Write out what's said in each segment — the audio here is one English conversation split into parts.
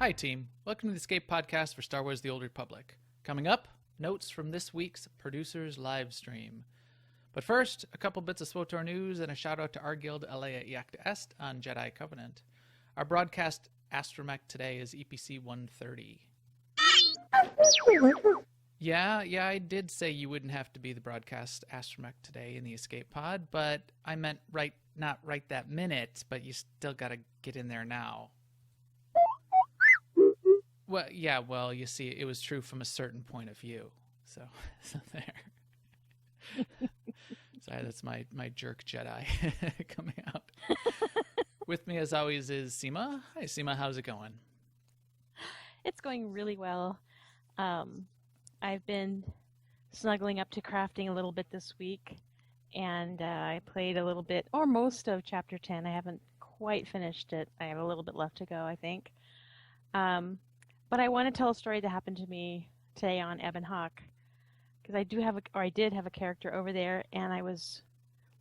Hi, team. Welcome to the Escape Podcast for Star Wars The Old Republic. Coming up, notes from this week's producers live stream. But first, a couple bits of SWTOR news and a shout out to our guild Alea Iacta Est on Jedi Covenant. Our broadcast astromech today is EPC 130. Yeah, I did say you wouldn't have to be the broadcast astromech today in the Escape Pod, but I meant not right that minute, but you still gotta get in there now. Well, you see, it was true from a certain point of view. So there. Sorry, that's my jerk Jedi coming out. With me, as always, is Seema. Hi, Seema. How's it going? It's going really well. I've been snuggling up to crafting a little bit this week, and I played a little bit, or most of Chapter 10. I haven't quite finished it. I have a little bit left to go, I think. But I want to tell a story that happened to me today on Ebon Hawk, because I did have a character over there, and I was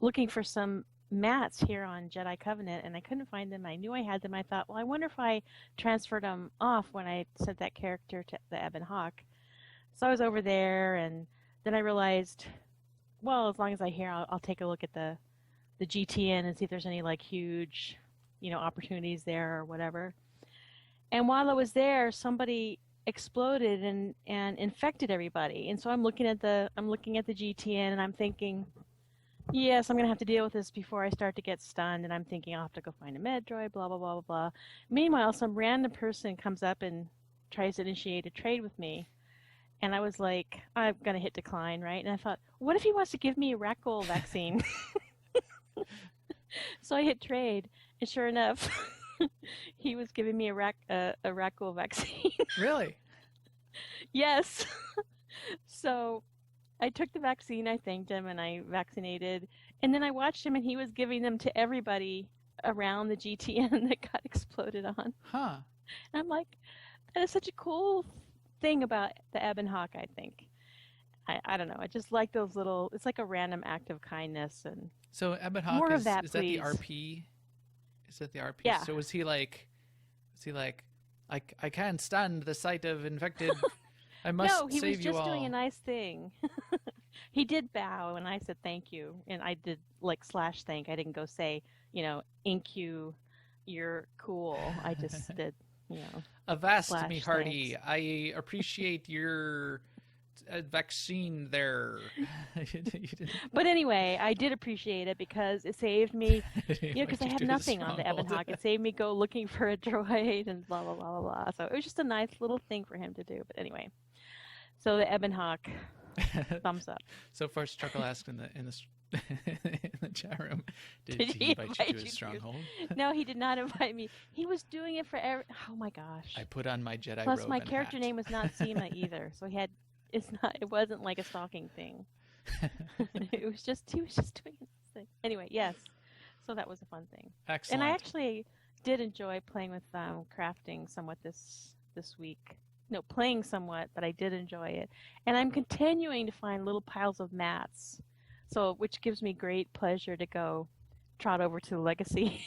looking for some mats here on Jedi Covenant, and I couldn't find them. I knew I had them. I thought, well, I wonder if I transferred them off when I sent that character to the Ebon Hawk. So I was over there, and then I realized, well, as long as I'm here, I'll take a look at the GTN and see if there's any like huge, opportunities there or whatever. And while I was there, somebody exploded and infected everybody. And so I'm looking at the GTN, and I'm thinking, yes, I'm gonna have to deal with this before I start to get stunned. And I'm thinking I'll have to go find a med droid, blah blah blah blah blah. Meanwhile, some random person comes up and tries to initiate a trade with me, and I was like, I'm gonna hit decline, right? And I thought, what if he wants to give me a Rackle vaccine? So I hit trade, and sure enough. He was giving me a Rackle vaccine. Really? Yes. So I took the vaccine, I thanked him, and I vaccinated. And then I watched him, and he was giving them to everybody around the GTN that got exploded on. Huh. And I'm like, that is such a cool thing about the Ebon Hawk, I think. I don't know. I just like those little, it's like a random act of kindness. And so Ebon Hawk, more is of that, that the please. RP? Is that the RP? Yeah. So was he like, I can't stand the sight of infected. I must No, he save was you just all. doing a nice thing. He did bow, and I said thank you, and I did like /thank. I didn't go say, InQ, you're cool. I just did, Avast me, /thanks. hearty. I appreciate your vaccine there. You didn't... But anyway, I did appreciate it because it saved me, because I have nothing on the Ebon Hawk. It saved me go looking for a droid and blah, blah, blah, blah, blah. So it was just a nice little thing for him to do. But anyway, so the Ebon Hawk, thumbs up. So first, Chuckle asked in the chat room, did he invite you to his stronghold? No, he did not invite me. He was doing it for oh my gosh. I put on my Jedi Plus, robe my and character hat. name was not Seema either, so it wasn't like a stalking thing. He was just doing this thing. Anyway, yes. So that was a fun thing. Excellent. And I actually did enjoy playing with crafting somewhat this week. No, playing somewhat, but I did enjoy it. And I'm continuing to find little piles of mats, which gives me great pleasure to go trot over to the Legacy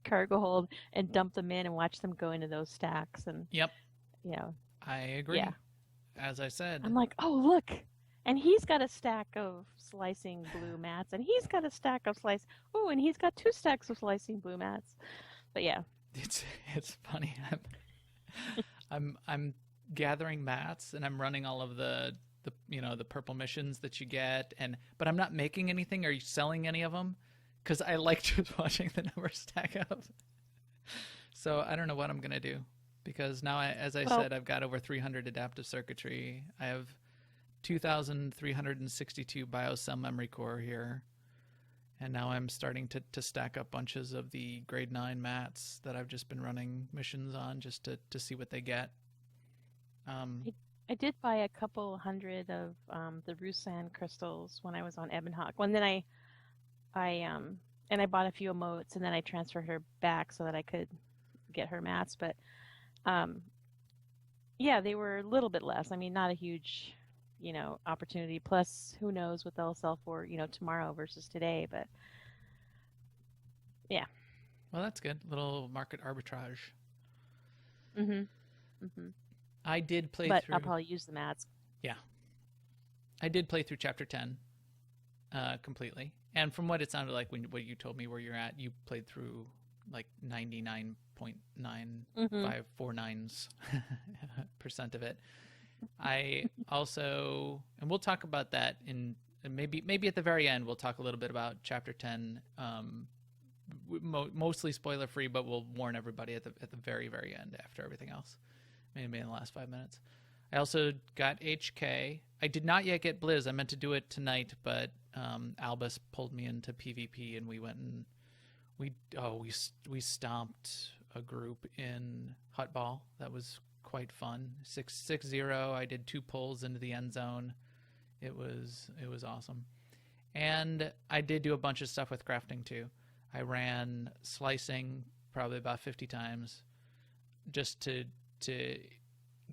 cargo hold and dump them in and watch them go into those stacks. And yep. I agree. Yeah. As I said. I'm like, oh, look. And he's got a stack of slicing blue mats, and he's got a stack of and he's got 2 stacks of slicing blue mats. But yeah. It's funny. I'm gathering mats, and I'm running all of the purple missions that you get, but I'm not making anything or selling any of them because I like just watching the numbers stack up. So I don't know what I'm gonna do, because now, as I said, I've got over 300 adaptive circuitry. I have 2,362 biocell memory core here, and now I'm starting to stack up bunches of the grade 9 mats that I've just been running missions on just to see what they get. I did buy a couple hundred of the Rusan crystals when I was on Ebon Hawk. And then I bought a few emotes, and then I transferred her back so that I could get her mats. But yeah, they were a little bit less. I mean, not a huge, opportunity. Plus, who knows what they'll sell for, tomorrow versus today. But yeah. Well, that's good. Little market arbitrage. Mm-hmm. Mm-hmm. I did play But through. I'll probably use the mats. Yeah. I did play through Chapter 10 completely. And from what it sounded like what you told me where you're at, you played through like 99.9549% of it. I also, and we'll talk about that in maybe at the very end, we'll talk a little bit about Chapter 10, mostly spoiler free, but we'll warn everybody at the very, very end after everything else, maybe in the last 5 minutes. I also got HK. I did not yet get Blizz. I meant to do it tonight, but Albus pulled me into PvP, and we went and we stomped a group in Hutball. That was quite fun. 6-0. I did 2 pulls into the end zone. It was awesome. And I did do a bunch of stuff with crafting too. I ran slicing probably about 50 times just to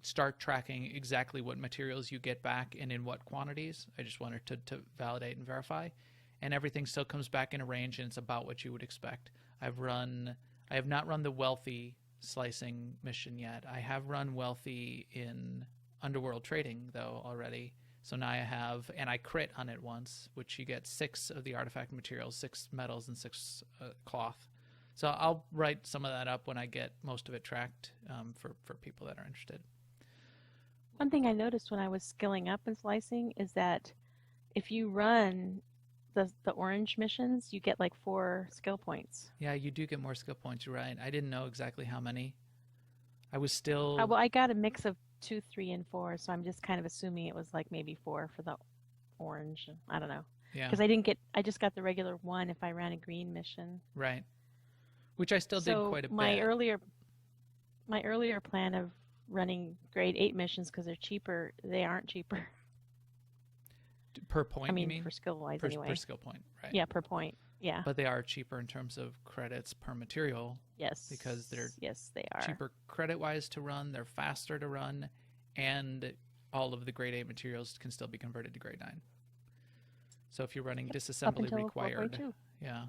start tracking exactly what materials you get back and in what quantities. I just wanted to validate and verify. And everything still comes back in a range, and it's about what you would expect. I have not run the wealthy slicing mission yet. I have run wealthy in Underworld Trading though already. So now I have, and I crit on it once, which you get 6 of the artifact materials, 6 metals and 6 cloth. So I'll write some of that up when I get most of it tracked for people that are interested. One thing I noticed when I was skilling up in slicing is that if you run the orange missions, you get like 4 skill points. Yeah, you do get more skill points. You're right. I didn't know exactly how many. I was still. Well, I got a mix of 2, 3, and 4, so I'm just kind of assuming it was like maybe 4 for the orange. I don't know. Yeah. Because I just got the regular 1 if I ran a green mission. Right. Which I still did quite a bit. My earlier plan of running grade 8 missions, because they're cheaper, they aren't cheaper. Per point, I mean, you mean? for skill-wise anyway. Per skill point, right. Yeah, per point, yeah. But they are cheaper in terms of credits per material. Yes. Because they're they are cheaper credit-wise to run, they're faster to run, and all of the grade 8 materials can still be converted to grade 9. So if you're running disassembly required, yeah,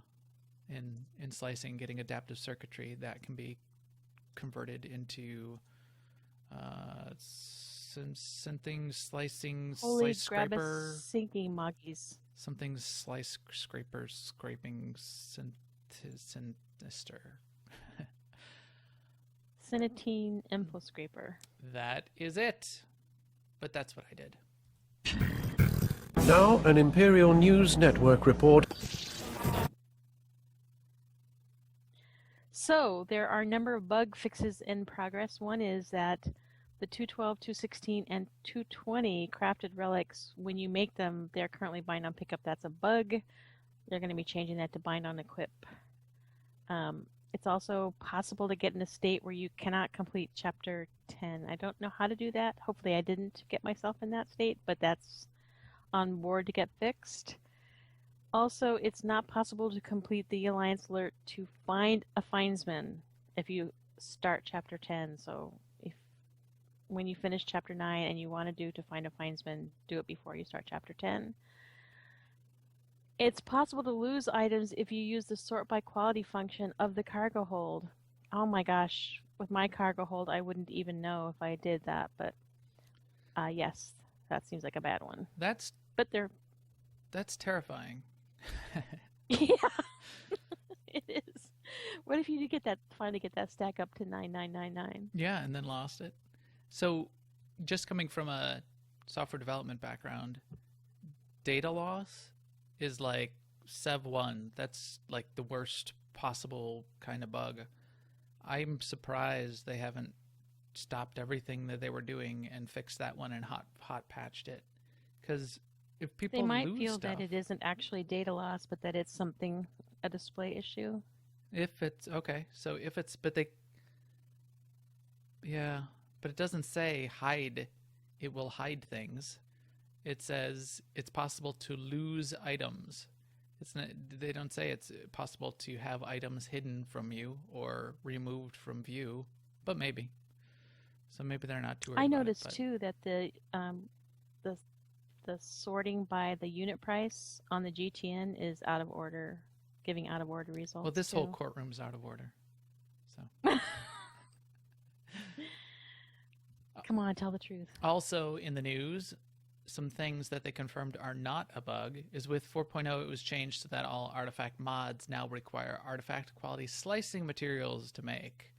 in slicing, getting adaptive circuitry, that can be converted into something slicing Holy slice scraper sinking moggies. Something slice scraper scraping sinister. Cinetine info scraper. That is it. But that's what I did. Now an Imperial News Network report. So there are a number of bug fixes in progress. One is that the 212, 216, and 220 crafted relics, when you make them, they're currently bind on pickup. That's a bug. They're going to be changing that to bind on equip. It's also possible to get in a state where you cannot complete Chapter 10. I don't know how to do that. Hopefully I didn't get myself in that state, but that's on board to get fixed. Also, it's not possible to complete the Alliance alert to find a findsman if you start Chapter 10. So when you finish Chapter 9 and you want to find a findsman, do it before you start Chapter 10. It's possible to lose items if you use the sort by quality function of the cargo hold. Oh my gosh, with my cargo hold, I wouldn't even know if I did that, but yes, that seems like a bad one. That's terrifying. Yeah, it is. What if you finally get that stack up to 9999? Yeah, and then lost it. So, just coming from a software development background, data loss is like Sev 1. That's like the worst possible kind of bug. I'm surprised they haven't stopped everything that they were doing and fixed that one and hot patched it. Because if people they might lose feel stuff, that it isn't actually data loss, but that it's a display issue. If it's okay, so if it's, but they, yeah. But it doesn't say hide. It will hide things. It says it's possible to lose items. It's not. They don't say it's possible to have items hidden from you or removed from view. But maybe. So maybe they're not too. I noticed too that the sorting by the unit price on the GTN is out of order, giving out of order results. Well, this too. whole courtroom's out of order. So. Come on, tell the truth. Also in the news, some things that they confirmed are not a bug is with 4.0 it was changed so that all artifact mods now require artifact quality slicing materials to make.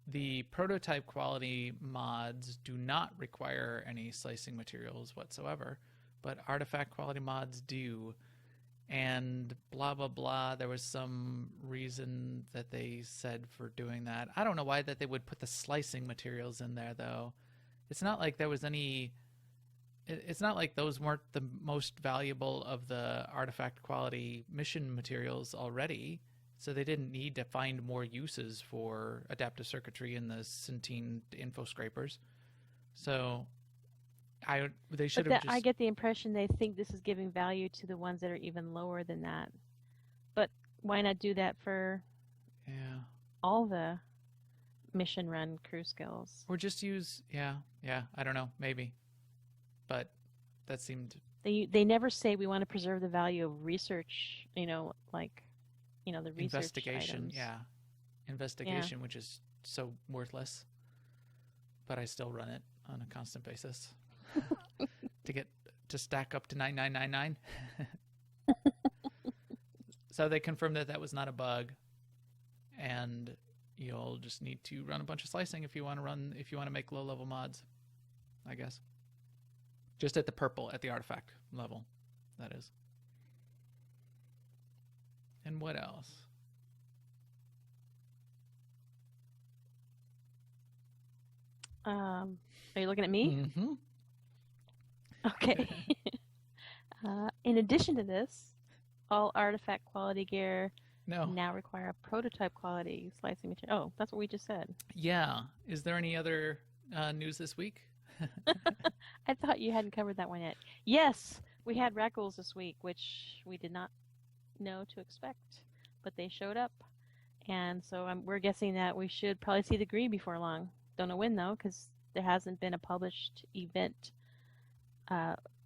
The prototype quality mods do not require any slicing materials whatsoever, but artifact quality mods do. And blah, blah, blah. There was some reason that they said for doing that. I don't know why that they would put the slicing materials in there, though. It's not like there was any... It's not like those weren't the most valuable of the artifact quality mission materials already. So they didn't need to find more uses for adaptive circuitry and the Centene info scrapers. So they should have just... I get the impression they think this is giving value to the ones that are even lower than that. But why not do that for all the mission run crew skills? Or just use... Yeah, I don't know, maybe. But that seemed... They never say we want to preserve the value of research, the research investigation, items. Investigation, which is so worthless. But I still run it on a constant basis to stack up to 9999. So they confirmed that was not a bug, and you'll just need to run a bunch of slicing if you want to make low level mods, I guess. Just at the artifact level, that is. And what else? Are you looking at me? Mm-hmm. Okay. In addition to this, all artifact quality gear now require a prototype quality slicing material. Oh, that's what we just said. Yeah. Is there any other news this week? I thought you hadn't covered that one yet. Yes, we had Rackles this week, which we did not know to expect, but they showed up. And so we're guessing that we should probably see the green before long. Don't know when, though, because there hasn't been a published event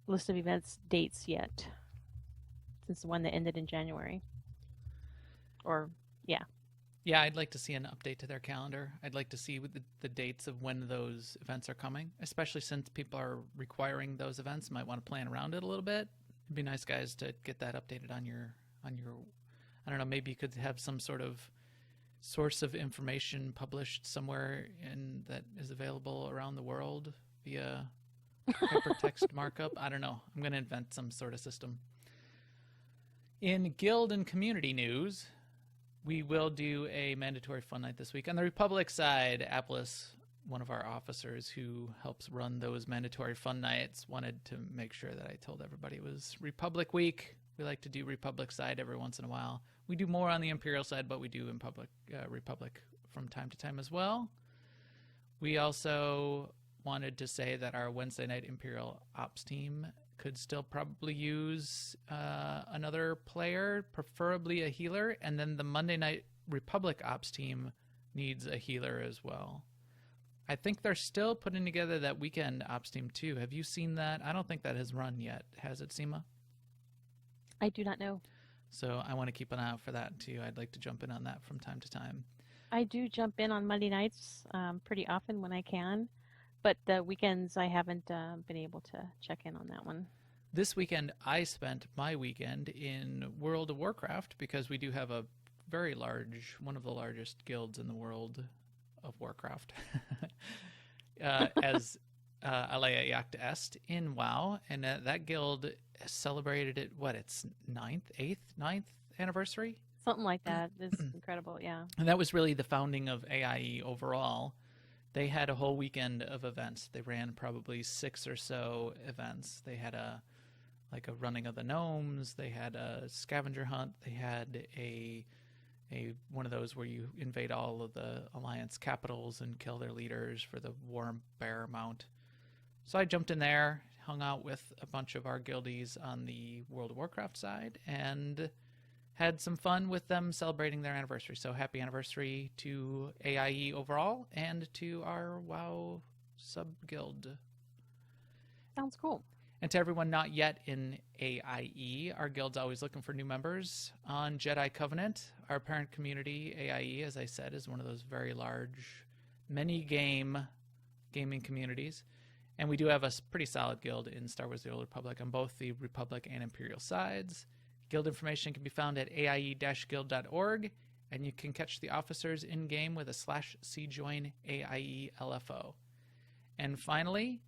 list of events dates yet since the one that ended in January. Yeah, I'd like to see an update to their calendar. I'd like to see the dates of when those events are coming, especially since people are requiring those events. Might want to plan around it a little bit. It'd be nice, guys, to get that updated on your I don't know, maybe you could have some sort of source of information published somewhere that is available around the world via hypertext markup. I don't know. I'm going to invent some sort of system. In guild and community news, we will do a mandatory fun night this week. On the Republic side, Apples, one of our officers who helps run those mandatory fun nights, wanted to make sure that I told everybody it was Republic Week. We like to do Republic side every once in a while. We do more on the Imperial side, but we do in Republic from time to time as well. We also wanted to say that our Wednesday night Imperial Ops team could still probably use another player, preferably a healer, and then the Monday night Republic Ops team needs a healer as well. I think they're still putting together that weekend Ops team too. Have you seen that? I don't think that has run yet. Has it, Seema? I do not know. So I want to keep an eye out for that too. I'd like to jump in on that from time to time. I do jump in on Monday nights pretty often when I can. But the weekends, I haven't been able to check in on that one. This weekend, I spent my weekend in World of Warcraft because we do have a very large, one of the largest guilds in the world of Warcraft, as Alea Yacht Est in WoW. And that guild celebrated its 9th anniversary? Something like that. It's incredible, yeah. And that was really the founding of AIE overall. They had a whole weekend of events. They ran probably 6 or so events. They had a running of the gnomes. They had a scavenger hunt. They had a one of those where you invade all of the Alliance capitals and kill their leaders for the War Bear Mount. So I jumped in there, hung out with a bunch of our guildies on the World of Warcraft side, and had some fun with them celebrating their anniversary. So happy anniversary to AIE overall and to our WoW sub-guild. Sounds cool. And to everyone not yet in AIE, our guild's always looking for new members. On Jedi Covenant, our parent community, AIE, as I said, is one of those very large, many-game gaming communities. And we do have a pretty solid guild in Star Wars: The Old Republic on both the Republic and Imperial sides. Guild information can be found at aie-guild.org, and you can catch the officers in-game with a /cjoin AIE-LFO. And finally,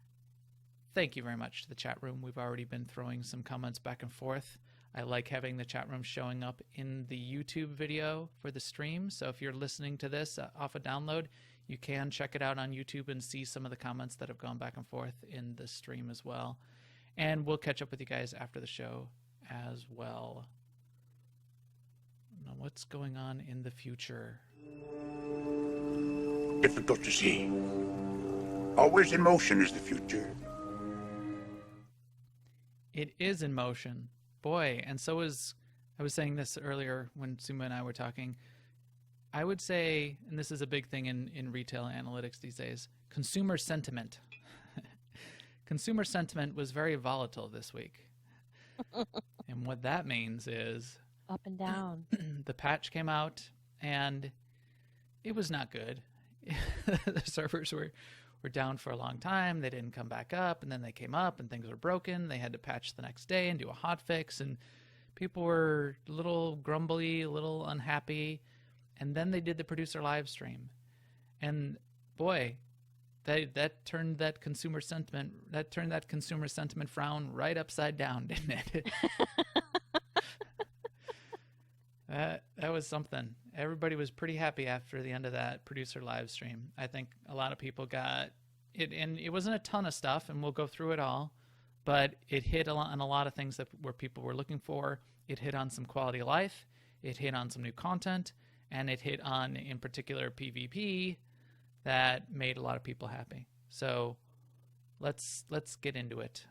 thank you very much to the chat room. We've already been throwing some comments back and forth. I like having the chat room showing up in the YouTube video for the stream. So if you're listening to this off a download, you can check it out on YouTube and see some of the comments that have gone back and forth in the stream as well. And we'll catch up with you guys after the show as well. Now, what's going on in the future? Difficult to see. Always in motion is the future. It is in motion. Boy, and so is, I was saying this earlier when Suma and I were talking, I would say, and this is a big thing in retail analytics these days, consumer sentiment. Consumer sentiment was very volatile this week. And what that means is Up and down. the patch came out and it was not good. The servers were down for a long time. They didn't come back up, and then they came up and things were broken. They had to patch the next day and do a hot fix, and people were a little grumbly, a little unhappy. And then they did the producer live stream. And boy, that turned that consumer sentiment frown right upside down, didn't it? That was something. Everybody was pretty happy after the end of that producer live stream. I think a lot of people got it, and it wasn't a ton of stuff, and we'll go through it all, but it hit on a lot of things where people were looking for. It hit on some quality of life. It hit on some new content, and it hit on, in particular, PvP that made a lot of people happy. So let's get into it.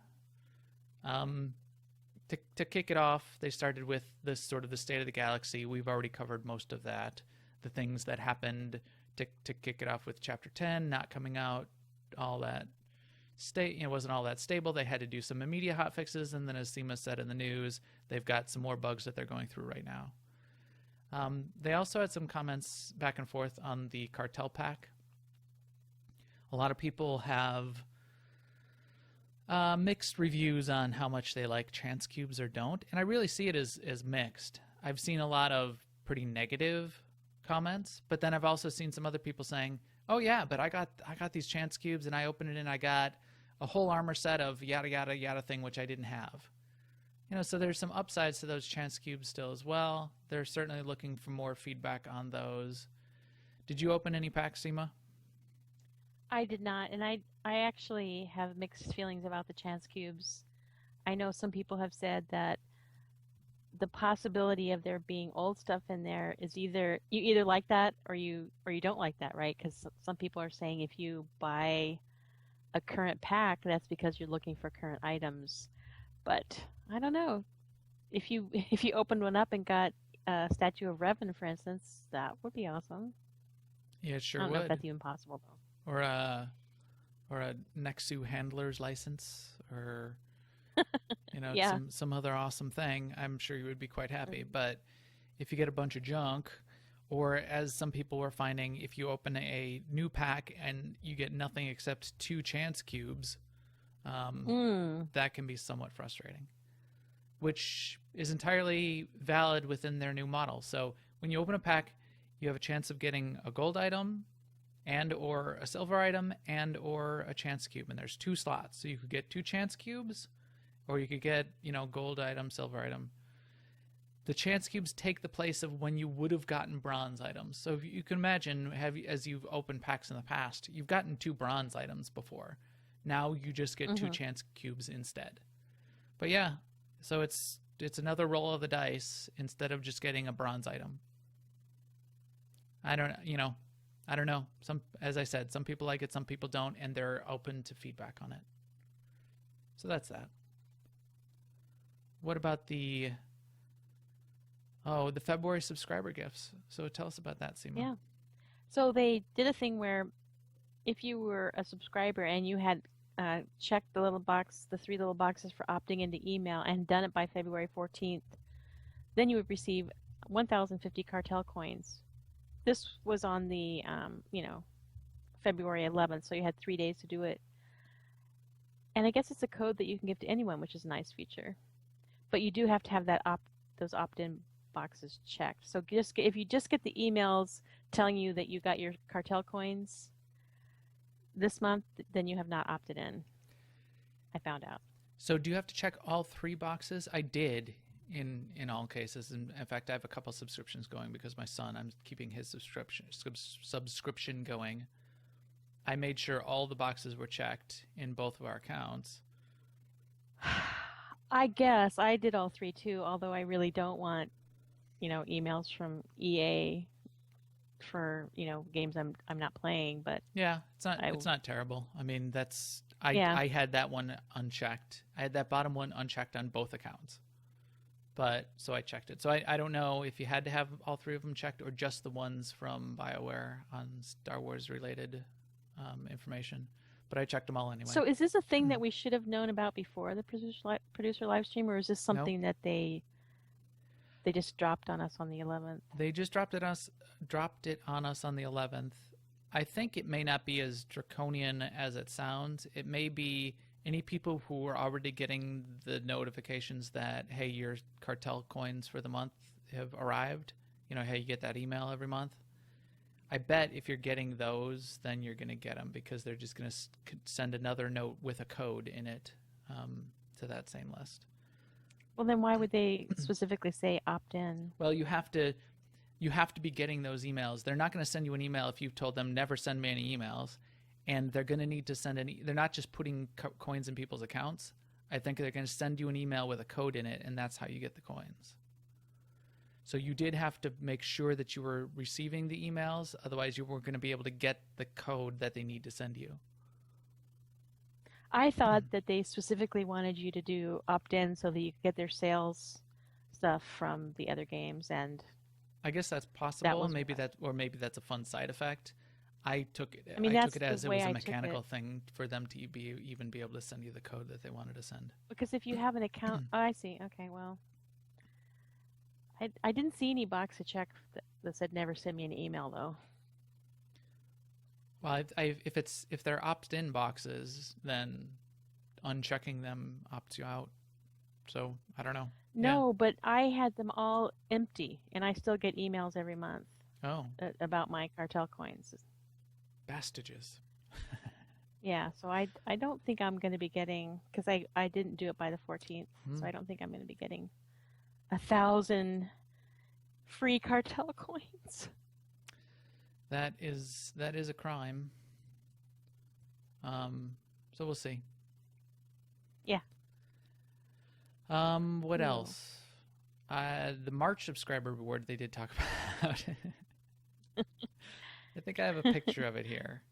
To kick it off, they started with this sort of the state of the galaxy. We've already covered most of that. The things that happened to kick it off with Chapter 10 not coming out, all that it wasn't all that stable. They had to do some immediate hotfixes, and then as Seema said in the news, they've got some more bugs that they're going through right now. They also had some comments back and forth on the cartel pack. A lot of people have mixed reviews on how much they like chance cubes or don't, and I really see it as mixed. I've seen a lot of pretty negative comments, but then I've also seen some other people saying, "Oh yeah, but I got these chance cubes and I opened it and I got a whole armor set of yada yada yada thing which I didn't have." You know, so there's some upsides to those chance cubes still as well. They're certainly looking for more feedback on those. Did you open any packs, Seema? I did not, and I actually have mixed feelings about the chance cubes. I know some people have said that the possibility of there being old stuff in there is you either like that or you don't like that, right? Because some people are saying if you buy a current pack, that's because you're looking for current items. But I don't know. If you opened one up and got a statue of Revan, for instance, that would be awesome. Yeah, it sure I don't would. know if that's even possible though. Or a Nexu handler's license, or Yeah. some other awesome thing. I'm sure you would be quite happy. But if you get a bunch of junk, or as some people were finding, if you open a new pack and you get nothing except 2 chance cubes, that can be somewhat frustrating, which is entirely valid within their new model. So when you open a pack, you have a chance of getting a gold item and or a silver item and or a chance cube, and there's 2 slots. So you could get 2 chance cubes, or you could get, gold item, silver item. The chance cubes take the place of when you would have gotten bronze items. So if you can imagine, as you've opened packs in the past, you've gotten 2 bronze items before. Now you just get 2 chance cubes instead. But yeah, so it's another roll of the dice instead of just getting a bronze item. I don't know. As I said, some people like it, some people don't, and they're open to feedback on it. So that's that. What about the February subscriber gifts? So tell us about that, Seema. Yeah. So they did a thing where if you were a subscriber and you had checked the 3 little boxes for opting into email and done it by February 14th, then you would receive 1,050 cartel coins. This was on the February 11th, so you had 3 days to do it. And I guess it's a code that you can give to anyone, which is a nice feature. But you do have to have those opt-in boxes checked. So if you just get the emails telling you that you got your cartel coins this month, then you have not opted in. I found out. So do you have to check all 3 boxes? I did in all cases. And in fact, I have a couple subscriptions going because my son, I'm keeping his subscription going. I made sure all the boxes were checked in both of our accounts. I guess I did all 3 too, although I really don't want, emails from EA for, games I'm not playing, but yeah, it's not terrible. I mean, I had that one unchecked. I had that bottom one unchecked on both accounts. So I checked it. So I don't know if you had to have all 3 of them checked or just the ones from BioWare on Star Wars related information, but I checked them all anyway. So is this a thing that we should have known about before the producer live stream, or is this something that they just dropped on us on the 11th? They just dropped it on us on the 11th. I think it may not be as draconian as it sounds. It may be any people who are already getting the notifications that, hey, your cartel coins for the month have arrived. Hey, you get that email every month. I bet if you're getting those, then you're going to get them because they're just going to send another note with a code in it to that same list. Well, then why would they specifically say opt in? Well, you have to be getting those emails. They're not going to send you an email if you've told them never send me any emails, and they're going to need to send they're not just putting coins in people's accounts. I think they're going to send you an email with a code in it, and that's how you get the coins. So you did have to make sure that you were receiving the emails. Otherwise, you weren't going to be able to get the code that they need to send you. I thought that they specifically wanted you to do opt-in so that you could get their sales stuff from the other games, and I guess that's possible. Maybe that's a fun side effect. I took it as it was a mechanical thing for them to even be able to send you the code that they wanted to send. Because if you have an account, I see. Okay, well. I didn't see any box to check that said never send me an email though. Well, if they're opt-in boxes, then unchecking them opts you out. So I don't know. No, but I had them all empty, and I still get emails every month. Oh. About my cartel coins. Bastages. Yeah, so I don't think I'm going to be getting, because I didn't do it by the 14th, so I don't think I'm going to be getting 1,000 free cartel coins. That is a crime. So we'll see. Yeah. What else? The March subscriber reward they did talk about. I think I have a picture of it here.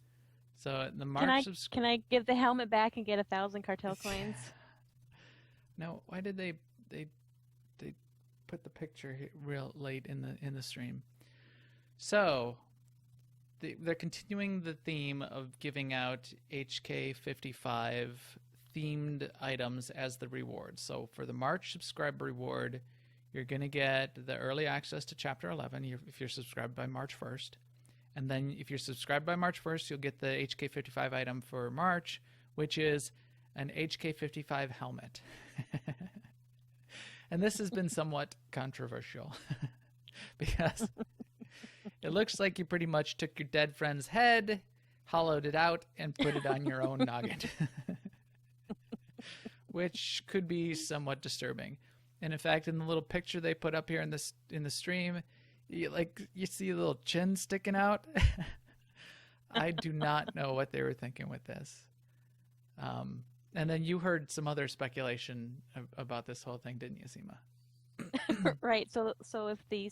So the March can I give the helmet back and get 1,000 cartel coins? No, why did they put the picture here real late in the stream? So they're continuing the theme of giving out HK55 themed items as the reward. So for the March subscriber reward, you're going to get the early access to Chapter 11 if you're subscribed by March 1st. And then if you're subscribed by March 1st, you'll get the HK55 item for March, which is an HK55 helmet. And this has been somewhat controversial because it looks like you pretty much took your dead friend's head, hollowed it out, and put it on your own noggin, which could be somewhat disturbing. And in fact, in the little picture they put up here in the stream, you see a little chin sticking out. I do not know what they were thinking with this. And then you heard some other speculation about this whole thing, didn't you, Seema? Right. So if the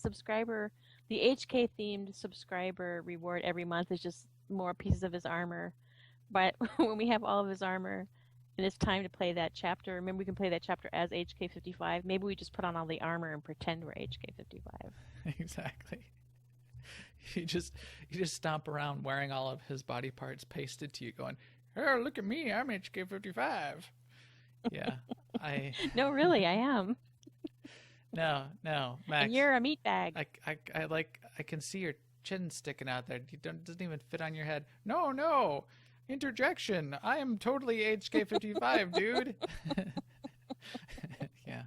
HK themed subscriber reward every month is just more pieces of his armor, but when we have all of his armor and it's time to play that chapter, remember we can play that chapter as HK55. Maybe we just put on all the armor and pretend we're HK55. Exactly. You just stomp around wearing all of his body parts pasted to you, going, "Oh, look at me! I'm HK55." Yeah, No, really, I am. No, Max. And you're a meatbag. I can see your chin sticking out there. You don't doesn't even fit on your head. No, interjection. I am totally HK55, dude. Yeah.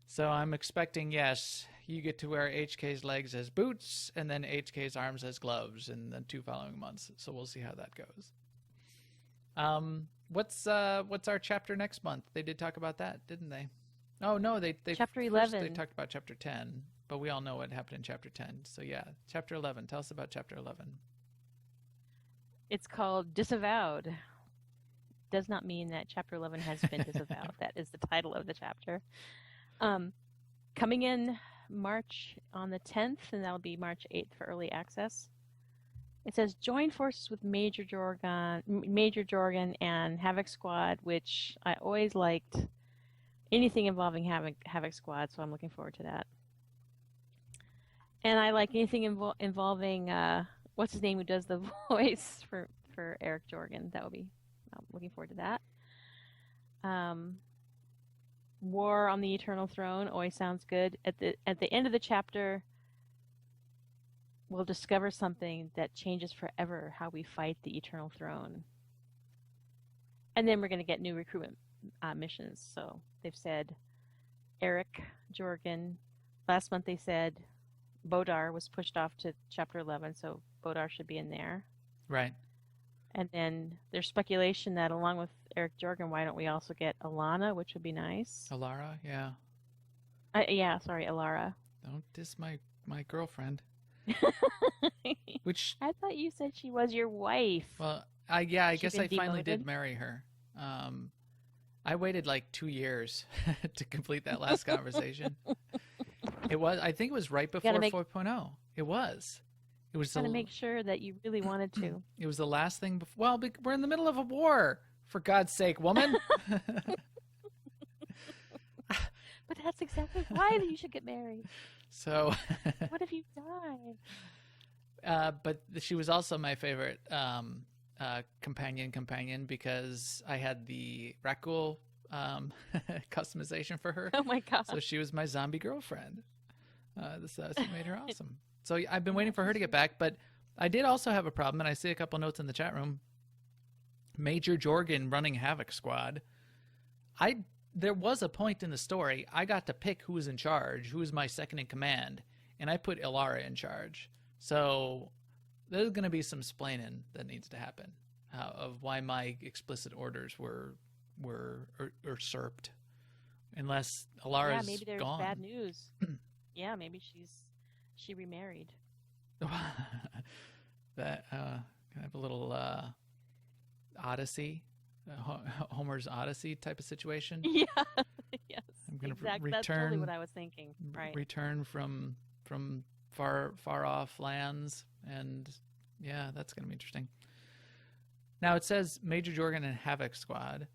So I'm expecting, yes, you get to wear HK's legs as boots and then HK's arms as gloves in the 2 following months. So we'll see how that goes. What's our chapter next month? They did talk about that, didn't they? Oh no, they Chapter first 11. They talked about chapter 10, but we all know what happened in chapter 10. So yeah, chapter 11. Tell us about chapter 11. It's called Disavowed. Does not mean that chapter 11 has been disavowed. That is the title of the chapter. Coming in March on the 10th, and that'll be March 8th for early access. It says join forces with Major Jorgen and Havoc Squad, which I always liked. Anything involving Havoc Squad, so I'm looking forward to that. And I like anything involving what's his name who does the voice for Eric Jorgen. I'm looking forward to that. War on the Eternal Throne always sounds good. At the end of the chapter, we'll discover something that changes forever how we fight the Eternal Throne. And then we're going to get new recruitment missions. So they've said Eric Jorgen. Last month they said Bodar was pushed off to chapter 11, so Bodar should be in there. Right. And then there's speculation that along with Eric Jorgen, why don't we also get Alana, which would be nice. Alara, yeah. Alara. Don't diss my girlfriend. Which I thought you said she was your wife. Well, I guess been I finally did demoted? marry her. I waited like 2 years to complete that last conversation. I think it was right before 4.0. It was Trying to make sure that you really wanted to. It was the last thing before. Well, we're in the middle of a war. For God's sake, woman. But that's exactly why you should get married. So. What if you die? But she was also my favorite companion because I had the Rakul customization for her. Oh my god! So she was my zombie girlfriend. This made her awesome. So I've been waiting for her to get back, but I did also have a problem, and I see a couple notes in the chat room. Major Jorgen running Havoc Squad. There was a point in the story I got to pick who was in charge, who was my second in command, and I put Ilara in charge. So there's going to be some splaining that needs to happen of why my explicit orders were usurped, unless Ilara's maybe there's gone. bad news. Yeah, maybe she remarried. That kind of a little Odyssey, Homer's Odyssey type of situation. Yeah. Yes. I'm going to exactly. That's totally what I was thinking. Right. Return from far off lands, and yeah, that's going to be interesting. Now it says Major Jorgen and Havoc Squad,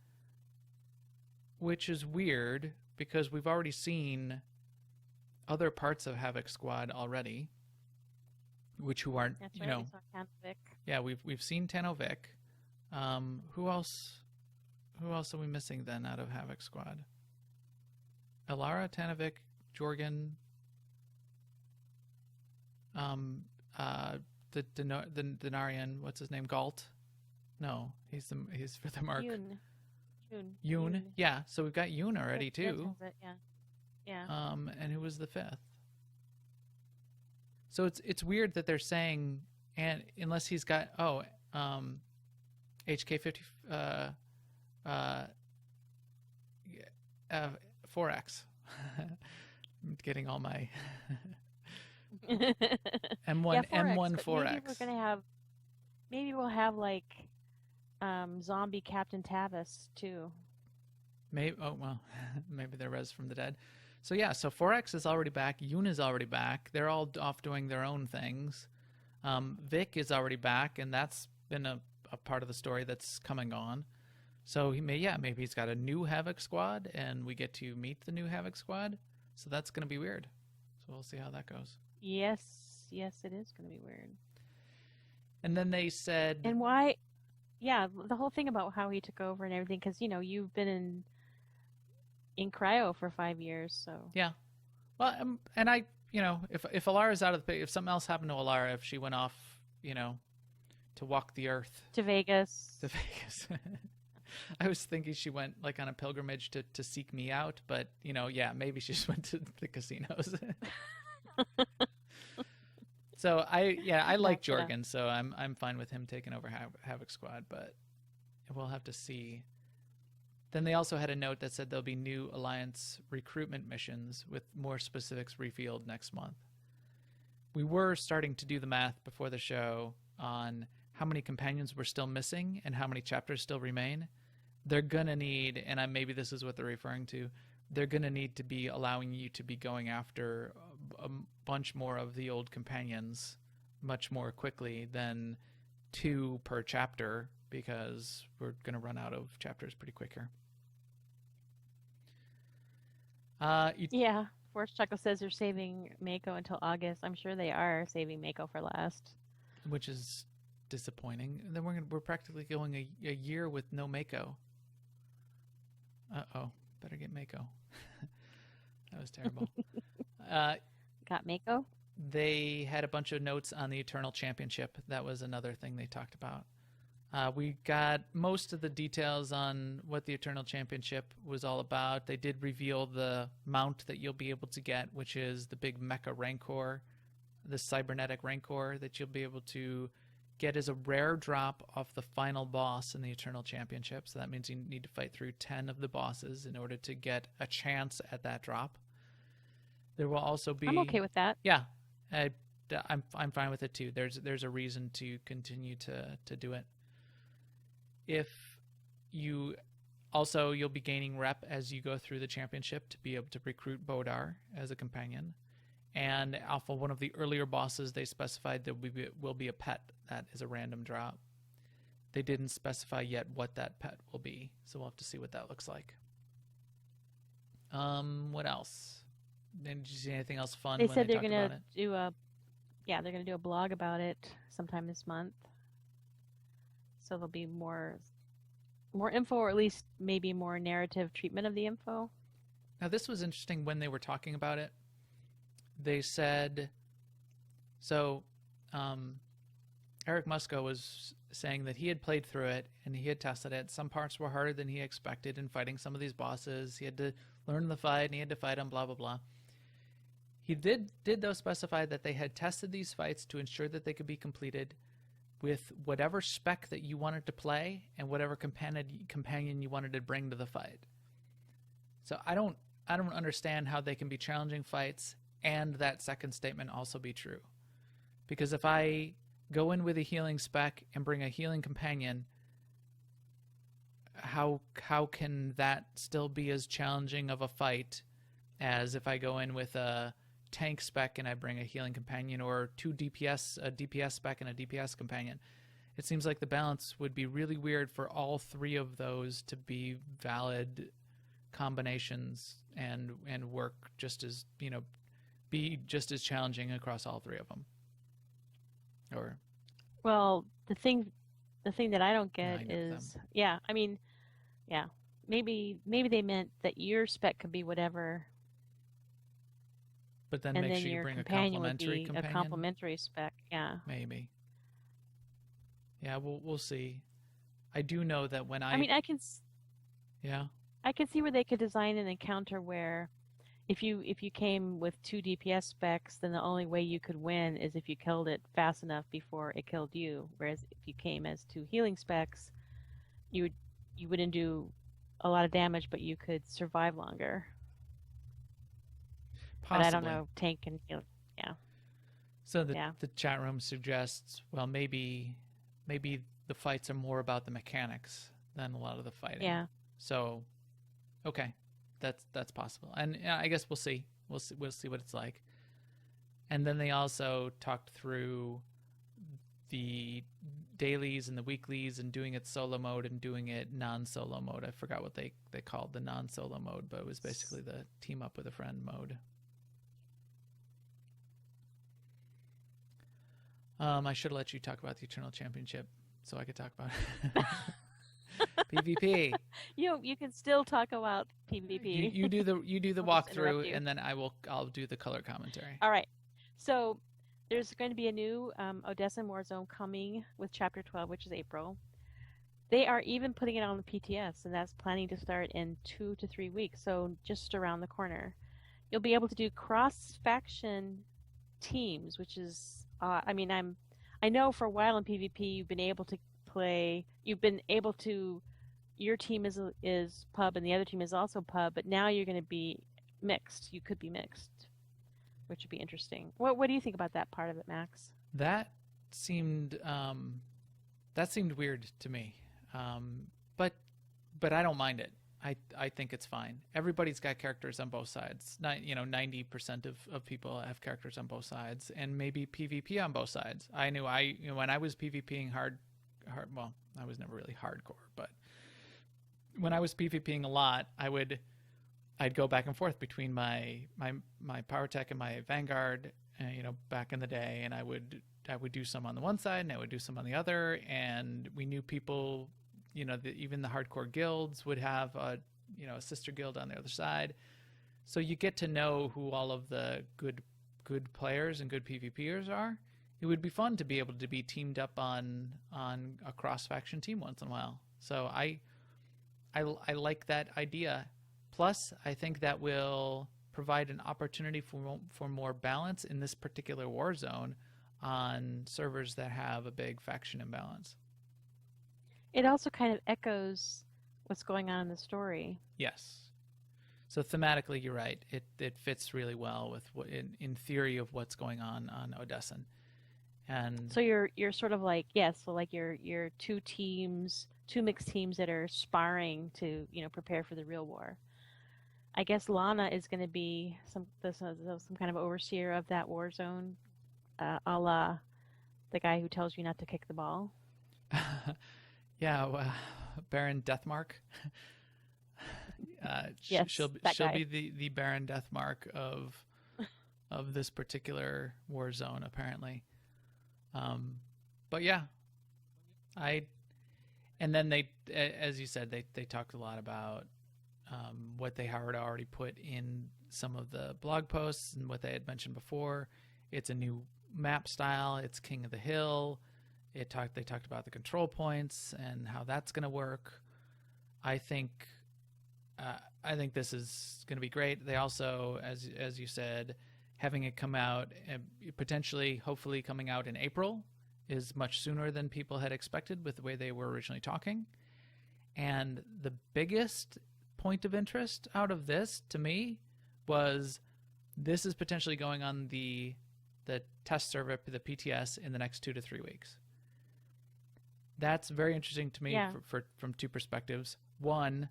which is weird because we've already seen other parts of Havoc Squad already, who aren't, That's you right, know. we saw Tanvik. Yeah, we've seen Tanovic. Who else are we missing then out of Havoc Squad? Ilara, Tanovic, Jorgen, the Denarian, what's his name? Galt? No, he's for the mark. Yoon. Yeah, so we've got Yoon already too. Yeah. And who was the fifth? So it's weird that they're saying, and unless he's got HK50 4X. I'm getting all my M1 4X. Maybe we'll have like zombie Captain Tavis too. Maybe maybe they're res from the dead. So yeah, so 4X is already back. Yoon is already back. They're all off doing their own things. Vic is already back, and that's been a part of the story that's coming on. So maybe he's got a new Havoc Squad, and we get to meet the new Havoc Squad. So that's going to be weird. So we'll see how that goes. Yes, it is going to be weird. And then they said, and why? Yeah, the whole thing about how he took over and everything, because you've been in cryo for 5 years, so yeah. Well, and I if Alara's out of the picture, if something else happened to Alara, if she went off, to walk the earth To Vegas. to Vegas. I was thinking she went like on a pilgrimage to seek me out, but yeah, maybe she just went to the casinos. So I like Gotcha. Jorgen, so I'm fine with him taking over Havoc Squad, but we'll have to see. Then they also had a note that said there'll be new Alliance recruitment missions with more specifics revealed next month. We were starting to do the math before the show on how many companions were still missing and how many chapters still remain. They're going to need, and maybe this is what they're referring to, they're going to need to be allowing you to be going after a bunch more of the old companions much more quickly than 2 per chapter, because we're going to run out of chapters pretty quick here. Yeah. Force Chuckle says they're saving Mako until August. I'm sure they are saving Mako for last. Which is disappointing. And then we're practically going a year with no Mako. Uh-oh. Better get Mako. That was terrible. Got Mako? They had a bunch of notes on the Eternal Championship. That was another thing they talked about. We got most of the details on what the Eternal Championship was all about. They did reveal the mount that you'll be able to get, which is the big Mecha Rancor, the cybernetic Rancor that you'll be able to get as a rare drop off the final boss in the Eternal Championship. So that means you need to fight through 10 of the bosses in order to get a chance at that drop. There will also be... I'm okay with that. Yeah, I'm fine with it too. There's a reason to continue to do it. If you also, you'll be gaining rep as you go through the championship to be able to recruit Bodar as a companion. And alpha, one of the earlier bosses, they specified there will be a pet that is a random drop. They didn't specify yet what that pet will be, so we'll have to see what that looks like. What else? Did you see anything else fun? They when said they they're talked gonna about it? do they're gonna do a blog about it sometime this month. So there'll be more info, or at least maybe more narrative treatment of the info. Now, this was interesting when they were talking about it. They said, so Eric Musco was saying that he had played through it and he had tested it. Some parts were harder than he expected in fighting some of these bosses. He had to learn the fight and he had to fight them, blah, blah, blah. He did though specify that they had tested these fights to ensure that they could be completed with whatever spec that you wanted to play and whatever companion you wanted to bring to the fight. So I don't understand how they can be challenging fights and that second statement also be true. Because if I go in with a healing spec and bring a healing companion, how can that still be as challenging of a fight as if I go in with a tank spec and I bring a healing companion, or a DPS spec and a DPS companion? It seems like the balance would be really weird for all 3 of those to be valid combinations and work just as, be just as challenging across all 3 of them. Or Well, the thing that I don't get 9 of is, them. maybe they meant that your spec could be whatever, but then and make then sure you your bring a companion would complementary be companion. a complementary spec. Yeah. Maybe. Yeah, we'll see. I do know that when I mean, I can see where they could design an encounter where if you came with 2 DPS specs, then the only way you could win is if you killed it fast enough before it killed you. Whereas if you came as 2 healing specs, you wouldn't do a lot of damage, but you could survive longer. possibly. But I don't know, tank and heal. Yeah. So the chat room suggests, well, maybe the fights are more about the mechanics than a lot of the fighting. Yeah. So, okay, that's possible, and I guess we'll see. We'll see what it's like. And then they also talked through the dailies and the weeklies and doing it solo mode and doing it non-solo mode. I forgot what they called the non-solo mode, but it was basically the team up with a friend mode. I should have let you talk about the Eternal Championship so I could talk about it. PvP. You can still talk about PvP. You do the I'll just interrupt walkthrough, you. and then I'll do the color commentary. All right. So there's going to be a new Odessa Warzone coming with Chapter 12, which is April. They are even putting it on the PTS, and that's planning to start in 2 to 3 weeks, so just around the corner. You'll be able to do cross-faction teams, which is, I know for a while in PvP you've been able to, your team is pub and the other team is also pub, but now you're going to be mixed. You could be mixed, which would be interesting. What do you think about that part of it, Max? That seemed weird to me, but I don't mind it. I think it's fine. Everybody's got characters on both sides. 90% of people have characters on both sides, and maybe PvP on both sides. I knew when I was PvPing hard. Well, I was never really hardcore, but when I was PvPing a lot, I'd go back and forth between my power tech and my Vanguard, back in the day, and I would do some on the one side and I would do some on the other, and we knew people, even the hardcore guilds would have a sister guild on the other side, so you get to know who all of the good players and good PvPers are. It would be fun to be able to be teamed up on a cross faction team once in a while. So I like that idea. Plus, I think that will provide an opportunity for more balance in this particular war zone on servers that have a big faction imbalance. It also kind of echoes what's going on in the story. Yes. So thematically, you're right. It fits really well with in theory of what's going on Odessan. And so you're sort of like, so like you're two mixed teams that are sparring to prepare for the real war. I guess Lana is going to be some kind of overseer of that war zone, a la the guy who tells you not to kick the ball. Yeah, Baron Deathmark. Yes, she'll be the Baron Deathmark of this particular war zone, apparently. But yeah, and then they, as you said, they talked a lot about what they had already put in some of the blog posts and what they had mentioned before. It's a new map style. It's King of the Hill. They talked about the control points and how that's going to work. I think this is going to be great. They also, as you said, having it come out, potentially, hopefully coming out in April, is much sooner than people had expected with the way they were originally talking. And the biggest point of interest out of this, to me, was this is potentially going on the test server, the PTS, in the next 2 to 3 weeks. That's very interesting to me from two perspectives. One,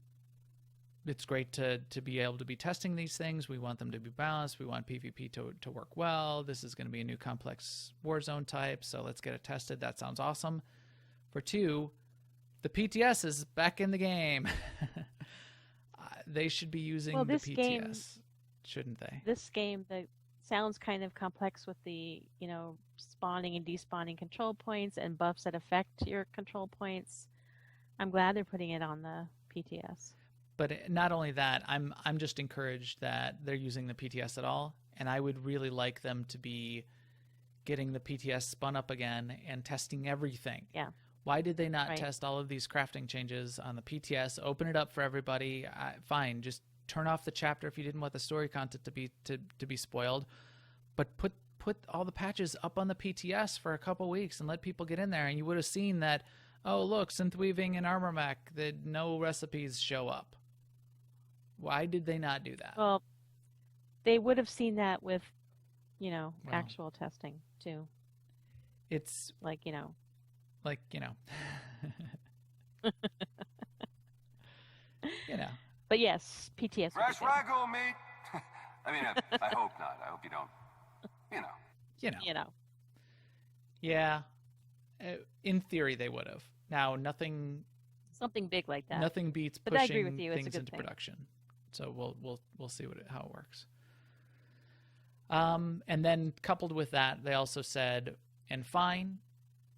it's great to be able to be testing these things. We want them to be balanced. We want PvP to work well. This is going to be a new complex Warzone type, so let's get it tested. That sounds awesome. For two, the PTS is back in the game. They should be using the PTS, game, shouldn't they? This game that sounds kind of complex with the, spawning and despawning control points and buffs that affect your control points. I'm glad they're putting it on the PTS. But not only that, I'm just encouraged that they're using the PTS at all, and I would really like them to be getting the PTS spun up again and testing everything. Yeah. Why did they not test all of these crafting changes on the PTS? Open it up for everybody. Fine, just turn off the chapter if you didn't want the story content to be spoiled, but put all the patches up on the PTS for a couple weeks and let people get in there, and you would have seen that. Oh, look, synth weaving and armor mech, that no recipes show up. Why did they not do that? Well, they would have seen that with, actual testing too. It's like. But yes, PTS. Fresh ragu, mate. I mean, I hope not. I hope you don't. Yeah. In theory, they would have. Now, something big like that. Nothing beats but I pushing agree with you. things into production. So we'll see how it works. And then coupled with that, they also said, and fine,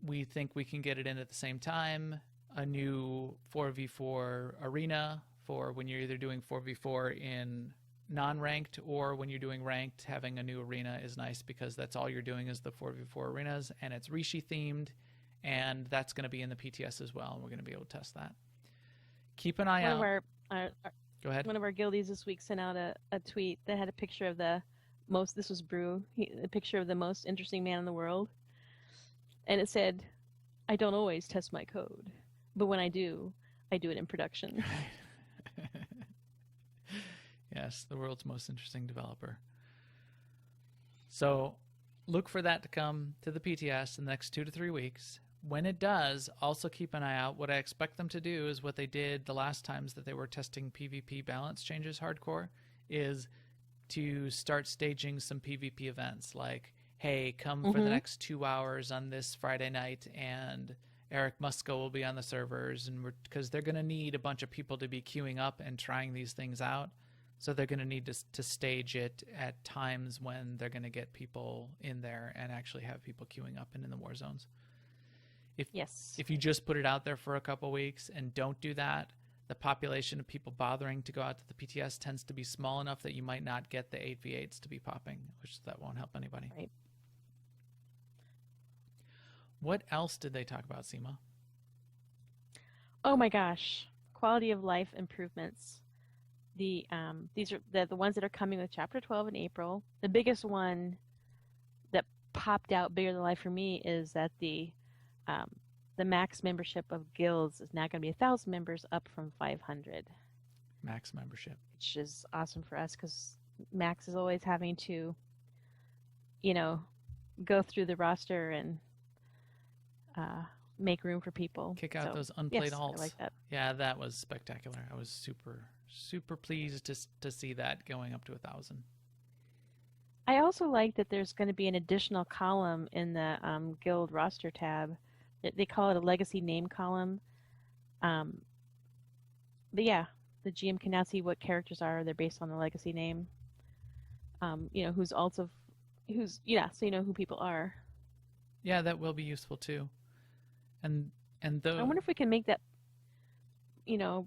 we think we can get it in at the same time. a new 4v4 arena for when you're either doing 4v4 in non-ranked or when you're doing ranked. Having a new arena is nice because that's all you're doing is the 4v4 arenas, and it's Rishi themed, and that's going to be in the PTS as well, and we're going to be able to test that. Keep an eye out. Go ahead. One of our guildies this week sent out a tweet that had a picture of this was Brew, a picture of the most interesting man in the world. And it said, "I don't always test my code, but when I do it in production." Yes, the world's most interesting developer. So look for that to come to the PTS in the next 2 to 3 weeks. When it does, also keep an eye out. What I expect them to do is what they did the last times that they were testing PvP balance changes hardcore, is to start staging some PvP events like, hey, come for the next 2 hours on this Friday night, and Eric Musko will be on the servers, and because they're going to need a bunch of people to be queuing up and trying these things out. So they're going to need to stage it at times when they're going to get people in there and actually have people queuing up and in the war zones. If you just put it out there for a couple weeks and don't do that, the population of people bothering to go out to the PTS tends to be small enough that you might not get the 8v8s to be popping, which that won't help anybody. Right. What else did they talk about, Seema? Oh my gosh, quality of life improvements. These are the ones that are coming with Chapter 12 in April. The biggest one that popped out bigger than life for me is that the max membership of guilds is now going to be 1,000 members, up from 500. Max membership, which is awesome for us because Max is always having to, go through the roster and make room for people. Kick out those unplayed alts. I like that. Yeah, that was spectacular. I was super pleased to see that going up to 1,000. I also like that there's going to be an additional column in the guild roster tab. They call it a legacy name column. But yeah, the GM can now see what characters they're based on the legacy name. So you know who people are. Yeah, that will be useful too. And though I wonder if we can make that,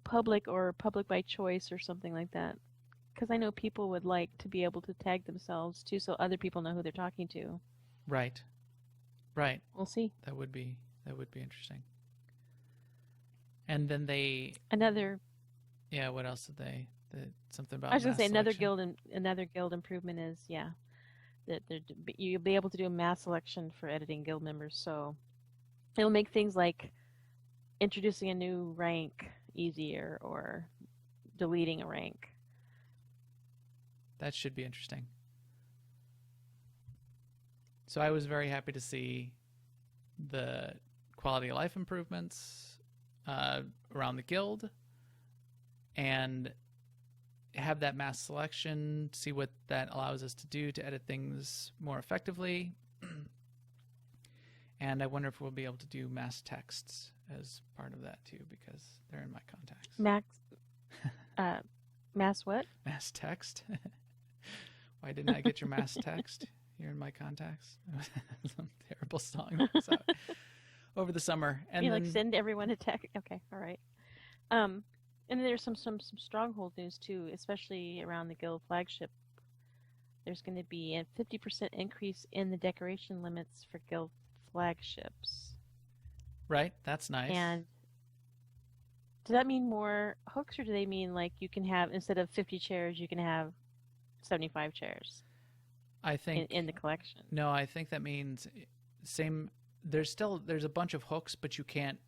public or public by choice or something like that. Because I know people would like to be able to tag themselves too, so other people know who they're talking to. Right. We'll see. That would be interesting. And then Yeah, what else did they? Something about. I was going to say another selection. guild improvement is that you'll be able to do a mass selection for editing guild members. So it'll make things like introducing a new rank easier or deleting a rank. That should be interesting. So I was very happy to see the quality of life improvements around the guild and have that mass selection, see what that allows us to do to edit things more effectively. And I wonder if we'll be able to do mass texts as part of that too, because they're in my contacts. Mass what? Mass text. Why didn't I get your mass text? You're in my contacts. Some terrible song that was out over the summer. And then, send everyone a text. Okay, all right. And then there's some stronghold news too, especially around the guild flagship. There's going to be a 50% increase in the decoration limits for guild flagships. Right, that's nice. And does that mean more hooks, or do they mean like you can have, instead of 50 chairs, you can have 75 chairs? I think in the collection. No, I think that means same. There's a bunch of hooks, but you can't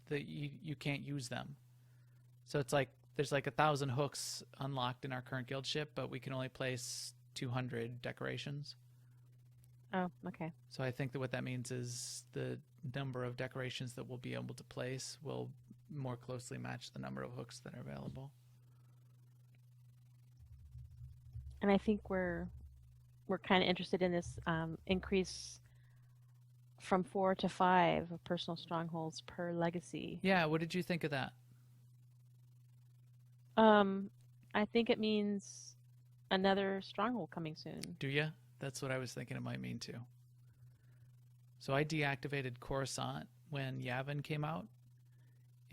use them. So it's like there's like 1,000 hooks unlocked in our current guild ship, but we can only place 200 decorations. Oh, okay. So I think that what that means is the number of decorations that we'll be able to place will more closely match the number of hooks that are available. And I think we're kind of interested in this increase from 4 to 5 of personal strongholds per legacy. Yeah, what did you think of that? I think it means another stronghold coming soon. Do you? That's what I was thinking it might mean too. So I deactivated Coruscant when Yavin came out,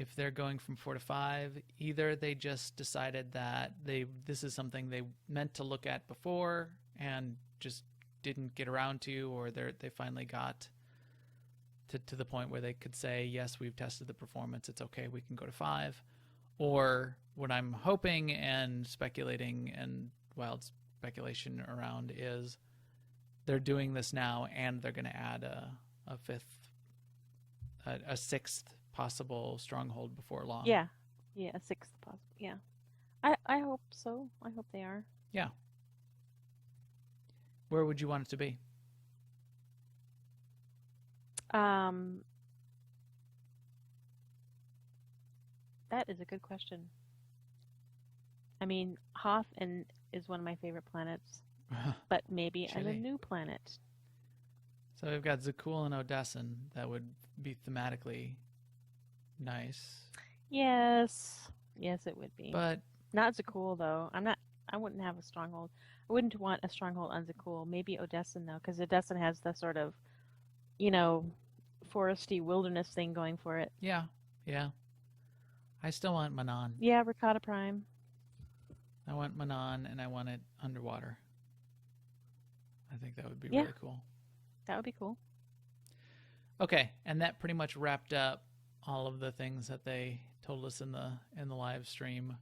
if they're going from 4 to 5, either they just decided that this is something they meant to look at before and just didn't get around to, or they finally got to the point where they could say, yes, we've tested the performance, it's okay, we can go to 5. Or what I'm hoping and speculating and wild speculation around is they're doing this now and they're going to add a sixth possible stronghold before long. Yeah, a sixth possible. Yeah, I hope so. I hope they are. Yeah. Where would you want it to be? That is a good question. I mean, Hoth is one of my favorite planets, but maybe on a Chilly. new planet. So we've got Zakul and Odessin. That would be thematically nice. Yes, it would be. But Not Zakul though. I wouldn't have a stronghold. I wouldn't want a stronghold on Zakul. Maybe Odessin though, because Odessin has the sort of, foresty wilderness thing going for it. yeah. I still want Manan. Yeah, Rakata Prime. I want Manan and I want it underwater. I think that would be Yeah. really cool. That would be cool. Okay, and that pretty much wrapped up all of the things that they told us in the live stream.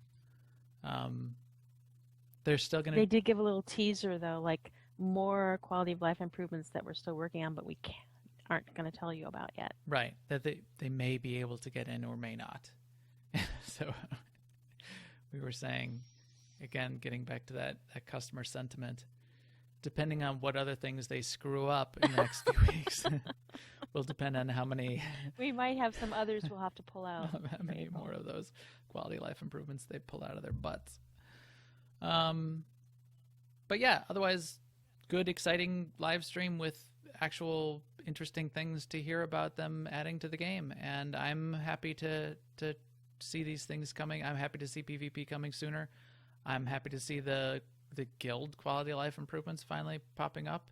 They're still going They to did give a little teaser though, like more quality of life improvements that we're still working on, but we aren't going to tell you about yet. right, that they may be able to get in or may not. So we were saying, again, getting back to that customer sentiment, depending on what other things they screw up in the next few weeks, will depend on how many We might have some others we'll have to pull out. how many more of those quality of life improvements they pull out of their butts. But yeah, otherwise, good, exciting live stream with actual interesting things to hear about them adding to the game, and I'm happy to see these things coming. I'm happy to see PvP coming sooner. I'm happy to see the guild quality of life improvements finally popping up,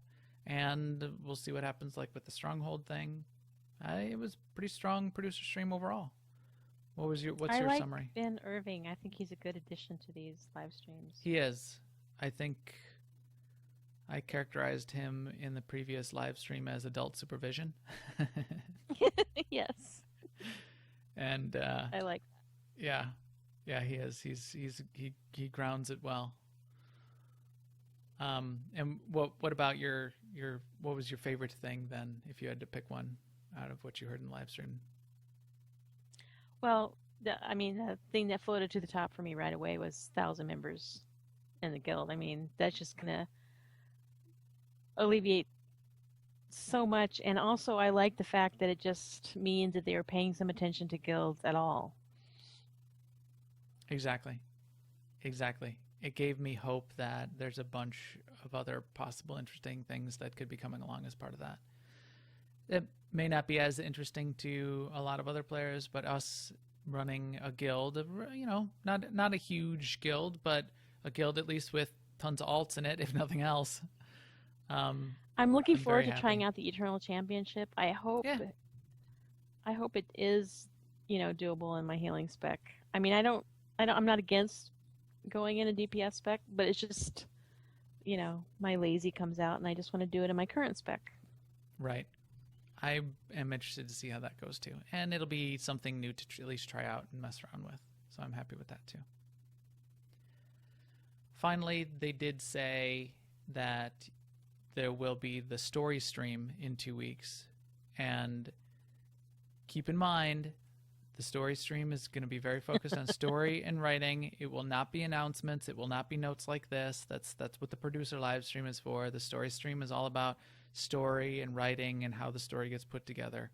and we'll see what happens like with the stronghold thing. It was pretty strong producer stream overall. What's your I like summary? Ben Irving. I think he's a good addition to these live streams. He is. I think I characterized him in the previous live stream as adult supervision. Yes, And I like yeah, he is. He grounds it well. And what about your what was your favorite thing then, if you had to pick one out of what you heard in the live stream? Well, the thing that floated to the top for me right away was 1,000 members in the guild. I mean, that's just gonna alleviate so much, and also I like the fact that it just means that they are paying some attention to guilds at all. Exactly. It gave me hope that there's a bunch of other possible interesting things that could be coming along as part of that. It may not be as interesting to a lot of other players, but us running a guild, not a huge guild, but a guild at least with tons of alts in it, if nothing else. I'm looking I'm forward very to trying happy. out the Eternal Championship. I hope Yeah. it is, doable in my healing spec. I mean, I'm not against going in a DPS spec, but it's just, my lazy comes out and I just want to do it in my current spec. Right. I am interested to see how that goes too. And it'll be something new to at least try out and mess around with. So I'm happy with that too. Finally, they did say that there will be the story stream in 2 weeks. And keep in mind, the story stream is going to be very focused on story and writing. It will not be announcements. It will not be notes like this. That's what the producer live stream is for. The story stream is all about story and writing and how the story gets put together.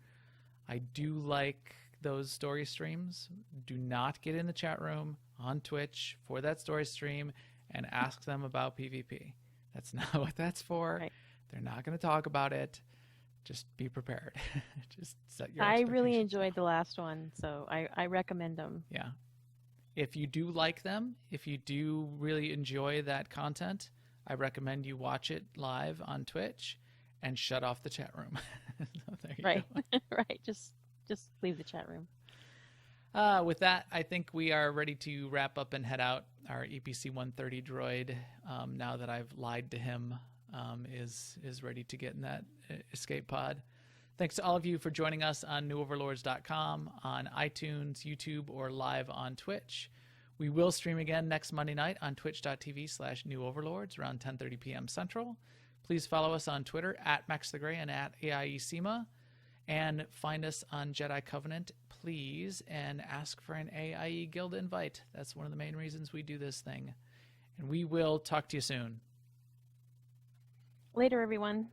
I do like those story streams. Do not get in the chat room on Twitch for that story stream and ask them about PvP. That's not what that's for. Right. They're not going to talk about it. Just be prepared. Just set your I really expectations enjoyed the last one, so I recommend them. Yeah. If you do like them, if you do really enjoy that content, I recommend you watch it live on Twitch and shut off the chat room. So there you Right. go. Right. Just leave the chat room. With that, I think we are ready to wrap up and head out. Our EPC 130 droid, now that I've lied to him, is ready to get in that escape pod. Thanks to all of you for joining us on newoverlords.com, on iTunes, YouTube, or live on Twitch. We will stream again next Monday night on twitch.tv/newoverlords around 10:30 p.m. Central. Please follow us on Twitter at MaxTheGray and at AIESEMA. And find us on Jedi Covenant, please, and ask for an AIE Guild invite. That's one of the main reasons we do this thing. And we will talk to you soon. Later, everyone.